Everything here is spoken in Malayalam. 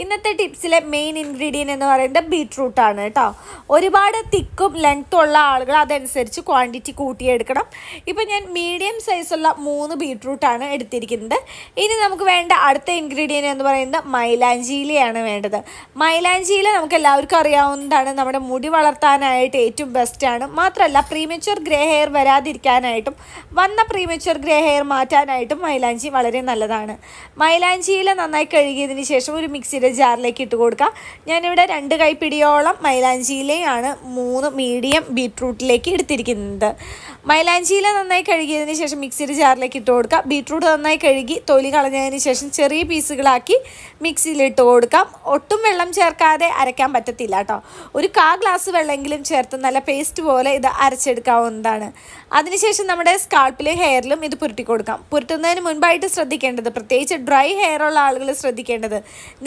ഇന്നത്തെ ടിപ്സിലെ മെയിൻ ഇൻഗ്രീഡിയൻ്റ് എന്ന് പറയുന്നത് ബീട്രൂട്ടാണ് കേട്ടോ. ഒരുപാട് തിക്കും ലെങ്ത്തും ഉള്ള ആളുകൾ അതനുസരിച്ച് ക്വാണ്ടിറ്റി കൂട്ടിയെടുക്കണം. ഇപ്പം ഞാൻ മീഡിയം സൈസുള്ള 3 ബീട്രൂട്ടാണ് എടുത്തിരിക്കുന്നത്. ഇനി നമുക്ക് വേണ്ട അടുത്ത ഇൻഗ്രീഡിയൻ്റ് എന്ന് പറയുന്നത് മൈലാഞ്ചിയിലയാണ് വേണ്ടത്. മൈലാഞ്ചിയില നമുക്ക് എല്ലാവർക്കും അറിയാവുന്നതാണ്, നമ്മുടെ മുടി വളർത്താനായിട്ട് ഏറ്റവും ബെസ്റ്റാണ്. മാത്രമല്ല പ്രീമച്വർ ഗ്രേ ഹെയർ വരാതിരിക്കാനായിട്ടും വന്ന പ്രീമച്വർ ഗ്രേ ഹെയർ മാറ്റാനായിട്ടും മൈലാഞ്ചി വളരെ നല്ലതാണ്. മൈലാഞ്ചിയില നന്നായി കഴുകിയതിന് ശേഷം ഒരു മിക്സിയുടെ ജാറിലേക്ക് ഇട്ട് കൊടുക്കുക. ഞാനിവിടെ 2 കൈപ്പിടിയോളം മൈലാഞ്ചിയിലയാണ് 3 മീഡിയം ബീട്രൂട്ടിലേക്ക് എടുത്തിരിക്കുന്നത്. മൈലാഞ്ചിയില നന്നായി കഴുകിയതിന് ശേഷം മിക്സിയുടെ ജാറിലേക്ക് ഇട്ട് കൊടുക്കുക. ബീട്രൂട്ട് നന്നായി കഴുകി തൊലി കളഞ്ഞതിന് ശേഷം ചെറിയ പീസുകളാക്കി മിക്സിയിലിട്ട് കൊടുക്കാം. ഒട്ടും വെള്ളം ചേർക്കാതെ അരയ്ക്കാൻ പറ്റത്തില്ല കേട്ടോ. ഒരു 1/4 ഗ്ലാസ് വെള്ളമെങ്കിലും ചേർത്ത് നല്ല പേസ്റ്റ് പോലെ ഇത് അരച്ചെടുക്കാവുന്നതാണ്. അതിനുശേഷം നമ്മുടെ സ്കാൾപ്പിലും ഹെയറിലും ഇത് പുരട്ടി കൊടുക്കാം. പുരട്ടുന്നതിന് മുൻപായിട്ട് ശ്രദ്ധിക്കേണ്ടത്, പ്രത്യേകിച്ച് ഡ്രൈ ഹെയർ ഉള്ള ആളുകൾ ശ്രദ്ധിക്കേണ്ടത്,